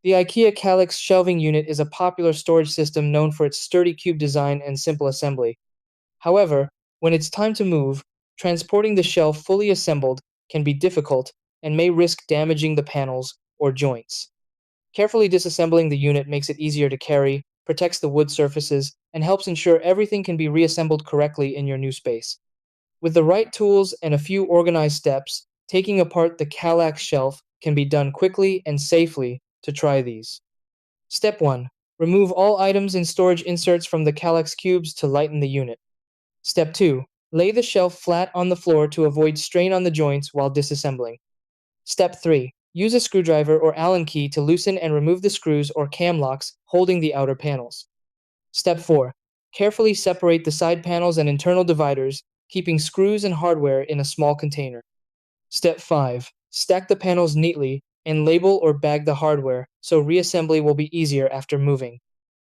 The IKEA KALLAX shelving unit is a popular storage system known for its sturdy cube design and simple assembly. However, when it's time to move, transporting the shelf fully assembled can be difficult and may risk damaging the panels or joints. Carefully disassembling the unit makes it easier to carry, protects the wood surfaces, and helps ensure everything can be reassembled correctly in your new space. With the right tools and a few organized steps, taking apart the KALLAX shelf can be done quickly and safely. To try these. Step 1. Remove all items and storage inserts from the KALLAX cubes to lighten the unit. Step 2. Lay the shelf flat on the floor to avoid strain on the joints while disassembling. Step 3. Use a screwdriver or Allen key to loosen and remove the screws or cam locks holding the outer panels. Step 4. Carefully separate the side panels and internal dividers, keeping screws and hardware in a small container. Step 5. Stack the panels neatly and label or bag the hardware so reassembly will be easier after moving.